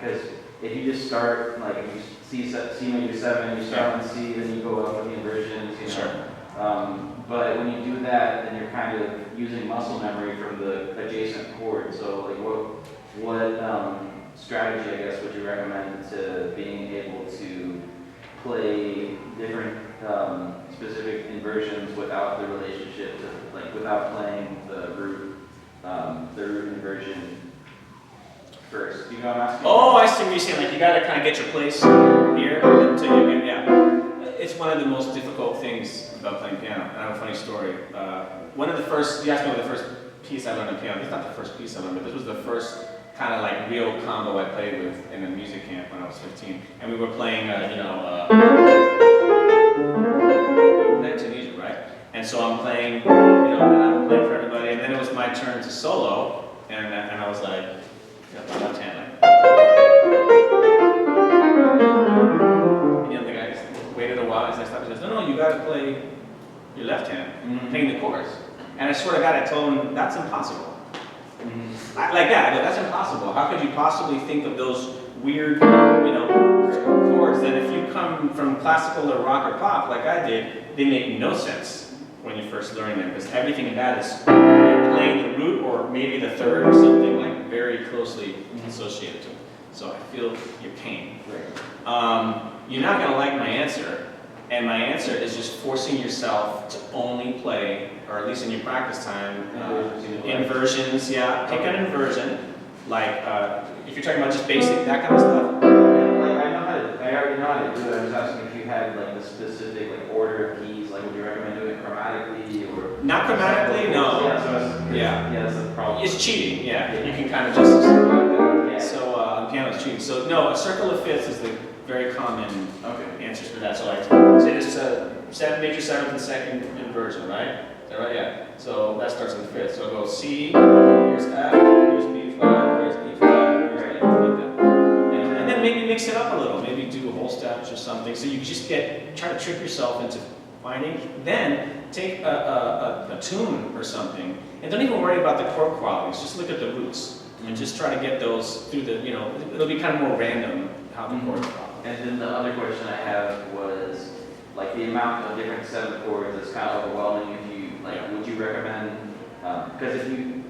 because if you just start, like, if you C major 7, you start on C, then you go up with the inversions, you know. Sure. But when you do that, then you're kind of using muscle memory from the adjacent chord. So, like, what strategy, I guess, would you recommend to being able to play different specific inversions without the relationship to, like, without playing the root inversion first? Do you know what I'm asking? Oh, I see what you're saying. Like, you got to kind of get your place here until you get, yeah. It's one of the most difficult things about playing piano. And I have a funny story. One of the first, you asked me what the first piece I learned on piano. It's not the first piece I learned, but this was the first kind of like real combo I played with in a music camp when I was 15. And we were playing, Tunisia, right? And so I'm playing, and I'm playing for everybody. And then it was my turn to solo, and I was like, my left hand, like. And the guy just waited a while, and I stopped. He says, no, you got to play your left hand, playing the chorus. And I swear to God, I told him, that's impossible. Like that, I go, that's impossible. How could you possibly think of those weird, chords that if you come from classical or rock or pop, like I did, they make no sense when you're first learning them, because everything in that is playing the root or maybe the third or something like very closely associated to it. So I feel your pain. You're not going to like my answer, and my answer is just forcing yourself to only play, or at least in your practice time, inversions. Yeah, pick an inversion. Like if you're talking about just basic, that kind of stuff. I already know how to do it. I was asking if you had like the specific like order of keys. Like, would you recommend doing it chromatically or? Not chromatically, no. Yeah, that's the problem. It's cheating. Yeah, you can kind of just. So on piano, it's cheating. So no, a circle of fifths is the very common answers for that. So like, say this major 7th and 2nd inversion, right? Is that right? Yeah. So that starts in the 5th. So go C, here's F, here's B flat, here's E flat, here's A, like that. And then maybe mix it up a little. Maybe do a whole steps or something. So you just try to trick yourself into finding. Then take a tune or something, and don't even worry about the chord qualities. Just look at the roots and just try to get those through the. It'll be kind of more random how the chords are. And then the other question I have was, like, the amount of different 7 chords is kind of overwhelming. If you, like, would you recommend, because if you,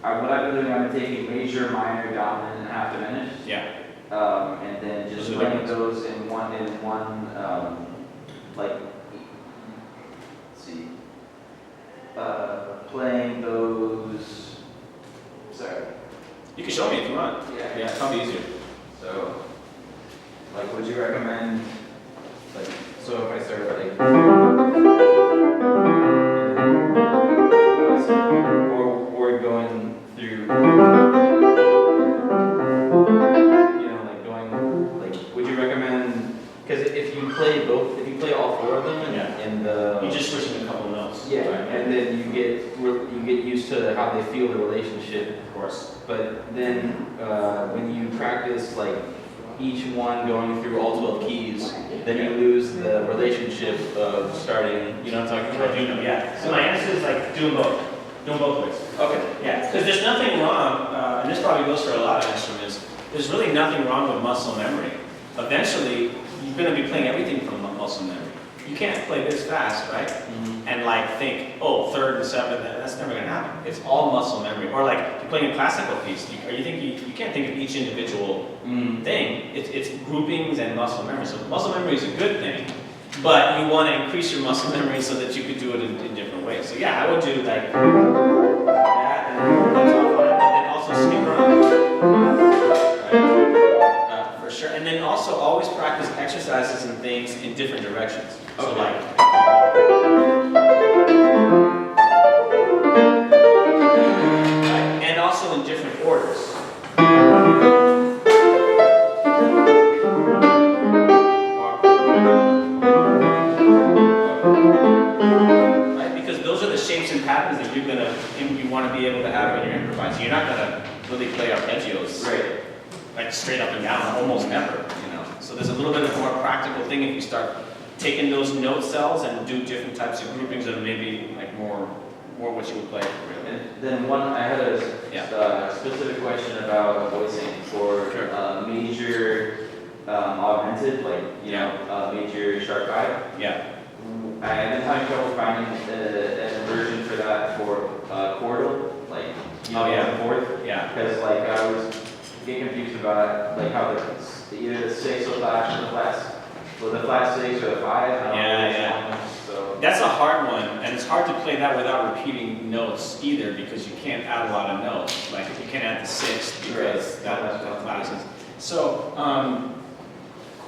what I've been doing, I'm taking major, minor, dominant, and half diminished. Yeah. And then just playing those in one, like, let's see, playing those, sorry. You can show me if you want. Yeah. Yeah, it's probably easier. So, like, would you recommend, like, so if I start like, or going through, like going, like, would you recommend, because if you play all 4 of them in the, you're just switching a couple notes. yeah, right? And then you get used to how they feel the relationship, Of course. but then when you practice like each one going through all 12 keys, then you lose the relationship of starting, you know what I'm talking about? I do know, yeah. So my answer is like do them both. Do them both ways. Okay. Yeah, because there's nothing wrong, and this probably goes for a lot of instruments, there's really nothing wrong with muscle memory. Eventually, you're going to be playing everything from muscle memory. You can't play this fast, right? And like think, oh, 3rd and 7th, that's never going to happen. It's all muscle memory. Or like you're playing a classical piece, you can't think of each individual thing. It's groupings and muscle memory. So muscle memory is a good thing, but you want to increase your muscle memory so that you could do it in different ways. So yeah, I would do like that, and that's all fine, but then also skip around. Right? For sure. And then also always practice exercises and things in different directions. So like. And also in different orders. Right? Because those are the shapes and patterns that you want to be able to have when you're improvising. You're not going to really play arpeggios like straight up and down, almost never. So there's a little bit of a more practical thing if you start taking those note cells and do different types of groupings that are maybe like more what you would play. And then I had a specific question about voicing for major pointed, like, you know, major sharp 5. Yeah. I've been having trouble finding a version for that for chordal, like, you know, the fourth. Yeah. Because like I was getting confused about like how either the 6 or flash or the flats, well the flat 6 or the 5. I don't know which one, so. That's a hard one, and it's hard to play that without repeating notes either, because you can't add a lot of notes. Like you can't add the 6 because that classes. So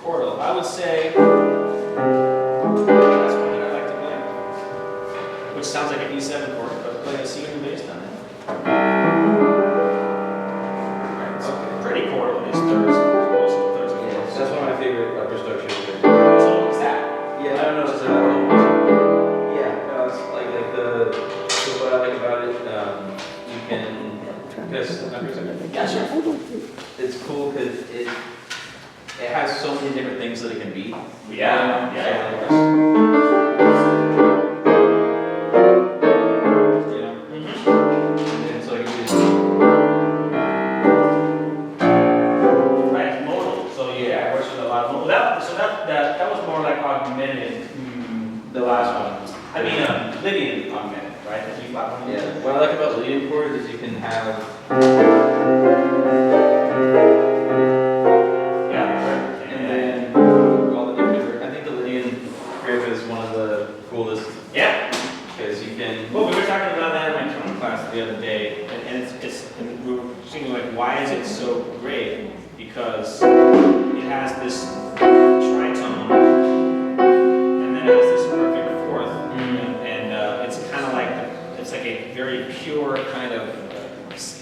chordal, I would say that's one that I like to play, which sounds like an E7 chord, but play a C in the bass on it. Pretty chordal, it's thirds, also thirds. Yeah, that's one of my favorite upper structures. So what's that? Yeah, I don't know. It's, yeah, no, it's like the so what I like about it, you can because Yeah, sure. it's cool because it has so many different things that it can be. Yeah. You know, and so you can Right, modal. So yeah, it works with a lot of modal. That was more like augmented. The last one. I mean, Lydian augmented, right? The G flat one. yeah. What I like about leading chords is you can have and then all the different. I think the Lydian riff is one of the coolest. Yeah. Because you can. Well, we were talking about that in my tone class the other day, and and we were thinking like, why is it so great? Because it has this tritone, and then it has this perfect fourth, and it's kind of like it's like a very pure kind of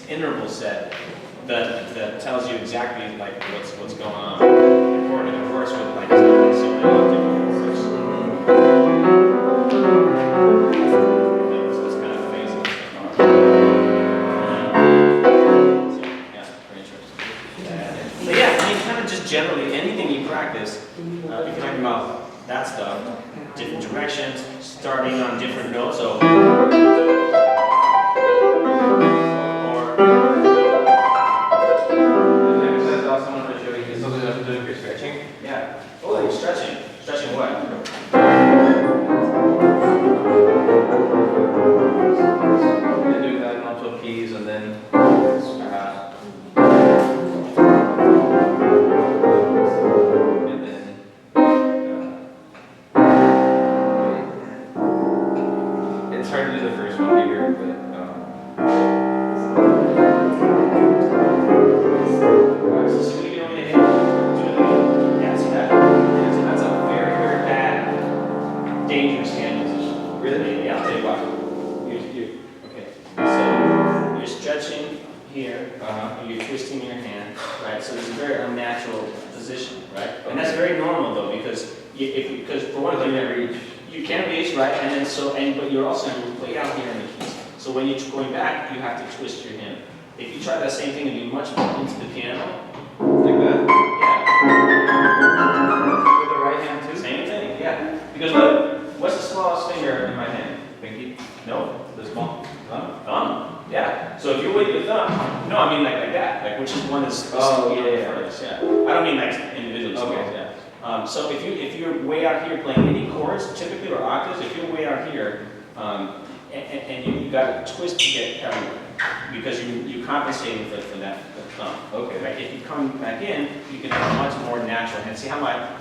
interval set that tells you exactly like what's going on. According to the course with like so many different chords. It's kind of amazing. So, yeah, very interesting. But yeah, I mean, kind of just generally anything you practice, if you're talking about that stuff, different directions, starting on different notes, so. Yeah. Oh, stretching. Stretching what? You're doing that in multiple keys and then it's hard to do the first one here, but dangerous hand position. Really? Yeah, I'll tell you why. Okay. So you're stretching here, and you're twisting your hand, right? So it's a very unnatural position, right? And that's very normal though, because because for one thing, you can't reach, right? And then but you're also way out here in the keys. So when you're going back, you have to twist your hand. If you try that same thing and be much more into the piano, like that. Yeah. With the right hand too. Same thing, yeah. Because look. What's the smallest finger in my hand? Pinky. No. The small. Thumb. Yeah. So if you wiggle your thumb, no, I mean like that. Like which is one is. Oh, yeah. I don't mean like individual scales. Okay. Yeah. So if you're way out here playing any chords, typically or octaves, if you're way out here, and you got to twist to get everywhere, because you're compensating for that thumb. Okay. Right? If you come back in, you can have a much more natural hand. See how I'm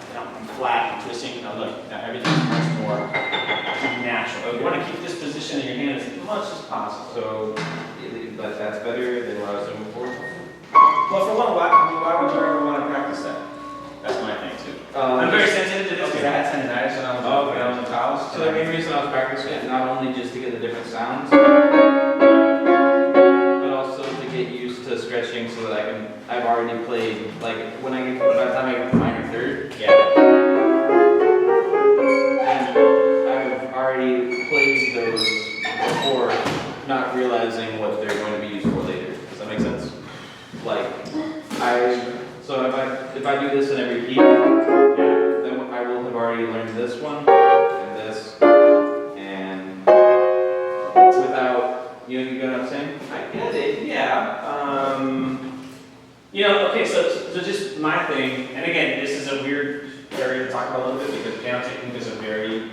flat and twisting? Now look, now everything's much more natural. Okay. You want to keep this position in your hand as much as possible. So that's better than what I was doing before. Well, for one, why would you ever want to practice that? That's my thing too. I'm very sensitive to this because I had tendonitis when I was in college. So the main reason I was practicing it, not only just to get the different sounds, but also to get used to stretching so that I've already played, like by the time I get to minor third, Yeah. I've already played those before, not realizing what they're going to be used for later. Does that make sense? Like, so if I do this in every key, then I will have already learned this one, and this, and without, you get what I'm saying? I get it. Yeah. You know, okay, so just my thing, and again, this is a weird area to talk about a little bit because piano technique is a very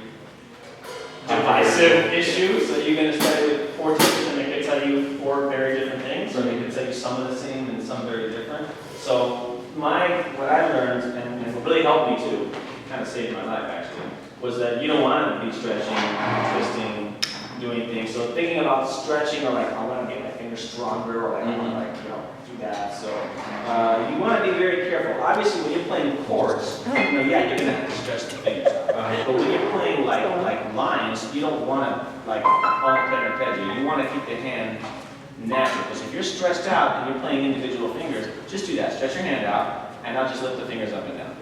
divisive issue. So you're going to study with 4 teachers and they could tell you 4 very different things, or they could tell you some of the same and some very different. So what I learned, and what really helped me to kind of saved my life actually, was that you don't want to be stretching, twisting, doing things. So thinking about stretching, or like I want to get my fingers stronger, or like I want to like do that. So you want to be very careful. Obviously, when you're playing chords, yeah, you're gonna have to stretch the fingers out. But when you're playing like lines, you don't want to like arpeggio. You want to keep the hand natural. Because if you're stretched out and you're playing individual fingers, just do that. Stretch your hand out, and now just lift the fingers up and down.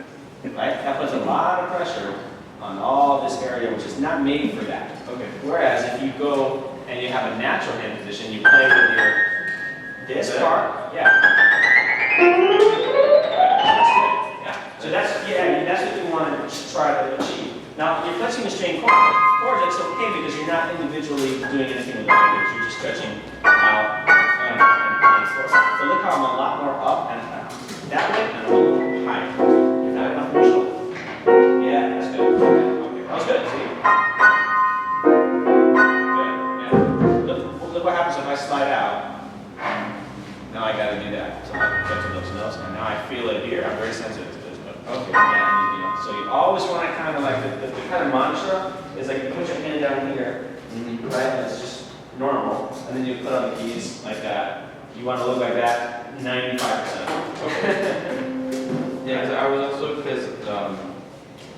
Right? That puts a lot of pressure on all this area, which is not made for that. Okay. Whereas if you go and you have a natural hand position, you play with your this part, yeah. So that's what you want to try to achieve. Now you're flexing the string chords, it's okay because you're not individually doing anything with the fingers. You're just stretching out and playing chords. So look how I'm a lot more up and that way and a little higher. You're not enough control. Yeah, that's good. Okay, that was good. See? Good. Yeah. Look what happens if I slide out. Now I got to do that. So I go to those notes, and now I feel it here. I'm very sensitive to this, but okay. Yeah, so you always want to kind of like the kind of mantra is like you put your hand down here, right? And it's just normal, and then you put on the keys like that. You want to look like that 95%. Okay. Yeah, because I was also because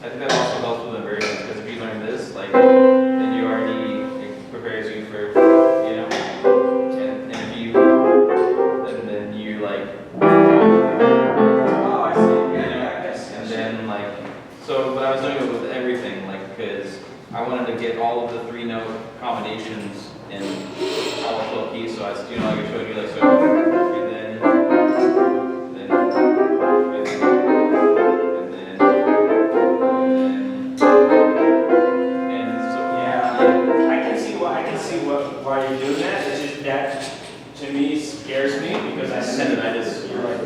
I think that also helps with inversions because if you learn this, like then you already it prepares you for and if you then you like Oh, I see. Yeah, I guess. and then like so but I was doing it with everything like because I wanted to get all of the 3-note combinations in all 12 keys so I like I showed you like so and then why you're doing that. It's just that to me scares me because I said that I just you're like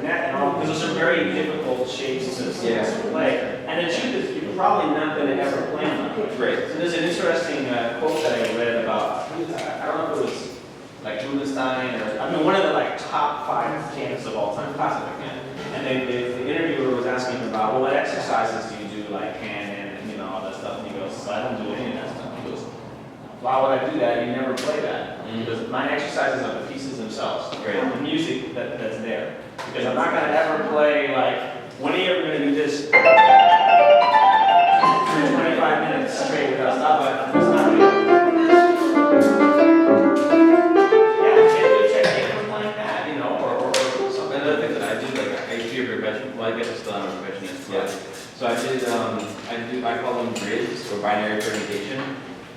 and all because those are very difficult shapes to play. And the truth is you're probably not going to ever play them. Right. So there's an interesting quote that I read about I don't know if it was like Rubinstein or one of the like top 5 pianists of all time, classical pianist. And the interviewer was asking him about what exercises do you do like hand and all that stuff. And he goes, I don't do any of that stuff. Why would I do that? You never play that. Because my exercises are the pieces themselves. The music that's there. Because I'm not going to ever play like, when are you ever going to do this 25 minutes straight without stopping? It's not real. Yeah, you can't do a technique for playing that, or something. Another thing that I do, like I used to be a professional, well I guess I'm still am a perfectionist. Yeah. So I call them grids or binary permutation.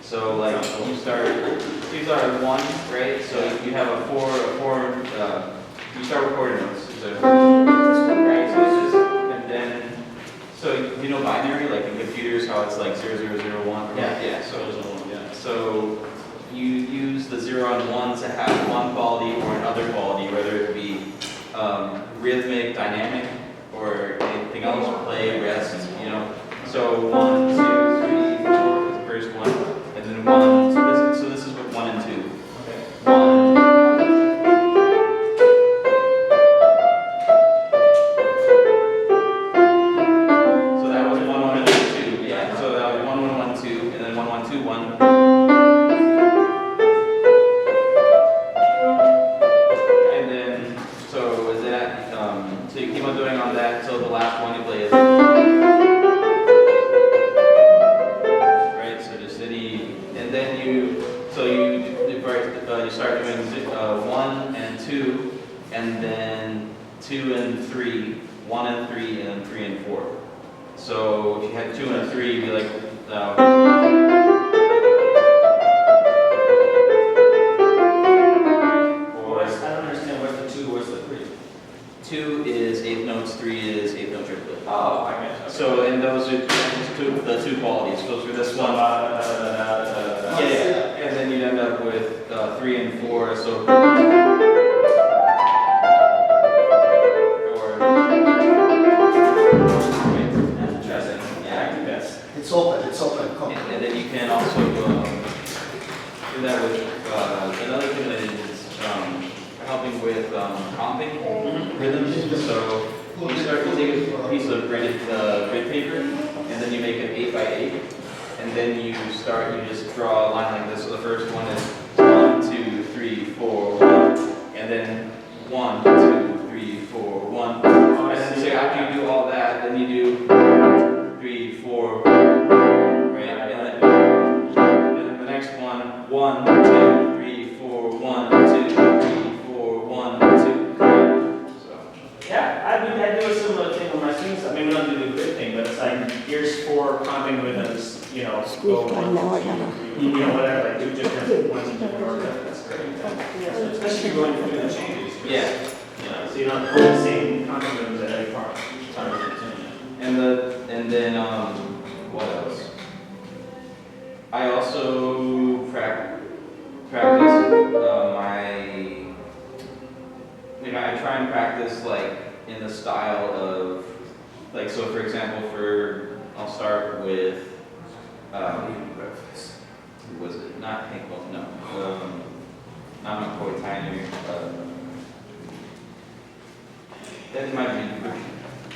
So like you start at 1, right? So you have a 4, you start with quarter notes. So, right? So it's just, and then, so you know binary, like in computers, how it's like 0001? Yeah. So you use the 0 and 1 to have one quality or another quality, whether it be rhythmic, dynamic, or anything else, play, rest, So 1, 2, 3, 4 is the first one. And then 1, so this is what 1 and 2. Okay. 1. So that was 1, 1, and 2. Yeah. So that was 1, 1, 1, 2, and then 1, 1, 2, 1. And then so is that so you keep on doing on that until the last one you play is. You start doing 1 and 2, and then 2 and 3, 1 and 3, and then 3 and 4. So if you had 2 and 3, you'd be like. I don't understand what's the 2, what's the 3? 2 is 8 notes, 3 is 8 note triplet. Oh, I get it. So and those are the 2 qualities. Go through this one. Yeah. And then you'd end up with 3 and 4. So rhythms. So you start to take a piece of grid paper, and then you make an 8 by 8, and then you just draw a line like this. So the first one is 1, 2, 3, 4, 1, and then 1, 2, 3, 4, 1. And then so after you do all that, then you do 3, 4, right? And then the next one, 1, 2, 3, 4, 1, 2, 3, 4, 1, 2. So. Yeah, I do a similar thing with my students. I mean, we don't do the grid thing, but it's like, here's 4 pumping rhythms, you know, go 1, 2, 3, you know, whatever, like do different ones in different order. That's great. Especially if you're going through the changes. Yeah. You know, so you're not putting the same pumping rhythms at every part. And then what else? I also practice I try and practice like in the style of like, so for example, I'll start with who was it? Not Hank Wilson, no. Not McCoy Tyner. That might be.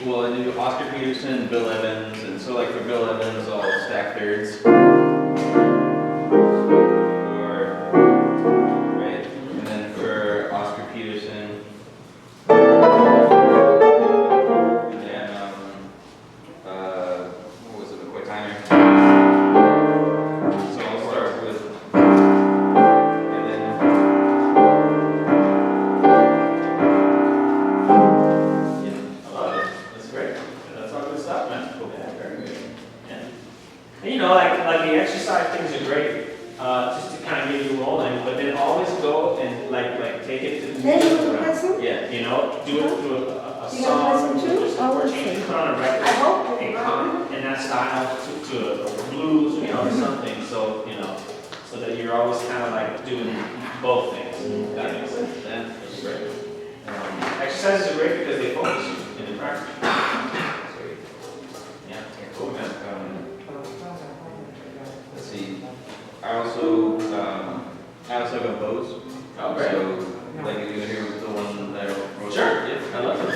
Well, I do Oscar Peterson, Bill Evans, and so like for Bill Evans, I'll stack thirds. Right, and then for Oscar Peterson, and then what was it, McCoy Tyner? So I'll start with, and then. You know, like the exercise things are great, just to kind of get you rolling, but then always go and like take it to the music. Yeah. You know, do it through a You song, have to listen to? or change it on a record, I hope. and come in that style to a blues, you know, or something. So you know, so that you're always kind of like doing both things. That makes sense. That's great. Exercises are great because they focus you in the practice. Yeah, cool, man. Let's see. I also have a bows. Oh, great. So, like, if you hear the one that I wrote. Sure. Yeah. I love it.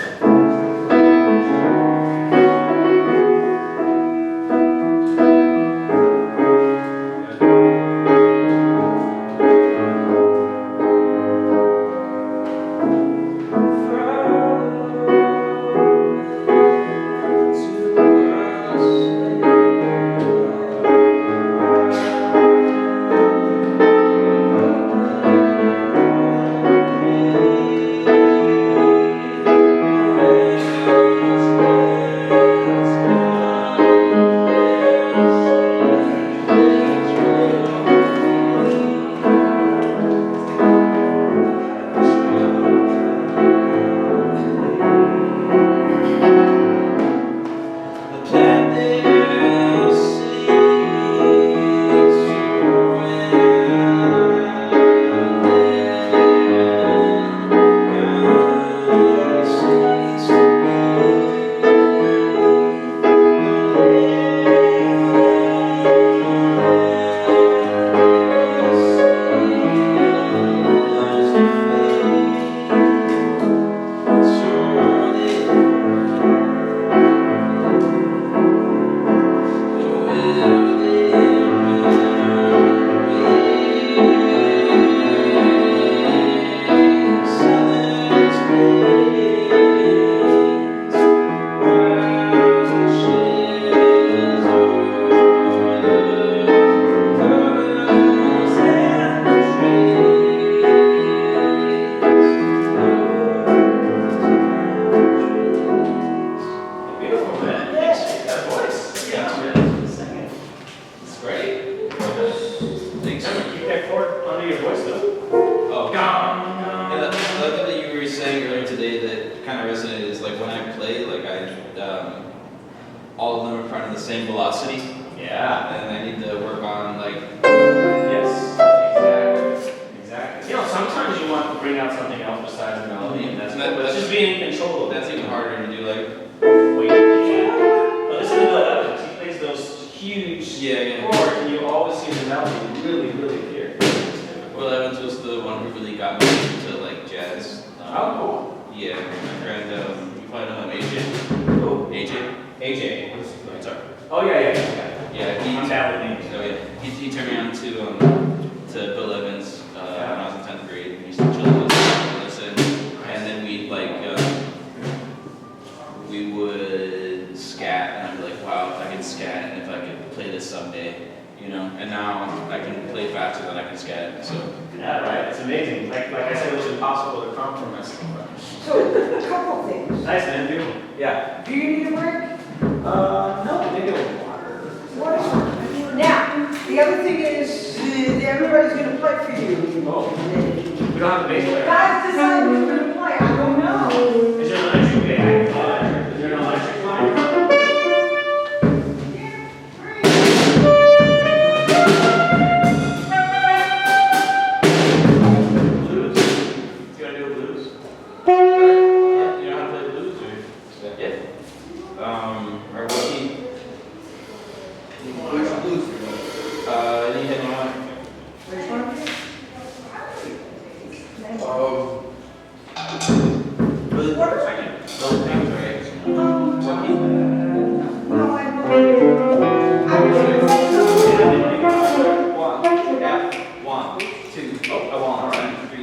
all of them are part of the same velocity, Yeah. and I need to work on like. Yes. Exactly. You know, sometimes you want to bring out something else besides the melody, and that's But that's just being in control of it. That's even harder to do. Like. Wait, yeah. But listen to Bill Evans. He plays those huge chords, and you always see the melody really, really clear. Will Evans was the one who really got me into like jazz. Oh, cool. Yeah, my friend, you probably know him, AJ. Who? AJ? AJ. It's our, Oh, yeah. yeah, I'm bad with names. oh yeah, he turned me on to Bill Evans, when I was in 10th grade, and we used to chill with him, listen, and then we would scat, and I'd be like, wow, if I could scat, and if I could play this someday, you know, and now I can play faster than I can scat, so. Yeah, right. It's amazing. Like I said, it was impossible to compromise. So, a couple things. Nice, man. Beautiful. Yeah. Do you need a break? No, I think it was water. What? Now, the other thing is, everybody's gonna play for you. Oh. We don't have the bass player. Guys decide who's gonna play, I don't know. Is there an electric band? Is there an electric line? Blues. It's gonna do a blues. Yeah, you know how to play the blues, or? Yeah. Or what key? Which blues? Any hit on? Which one? Really quick second. Those things, right? What key? No, I know. I was One, F, 1, 2, oh, 1, 2, 3.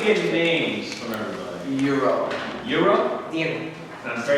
get names from everybody. Euro. Euro? Diego. And I'm very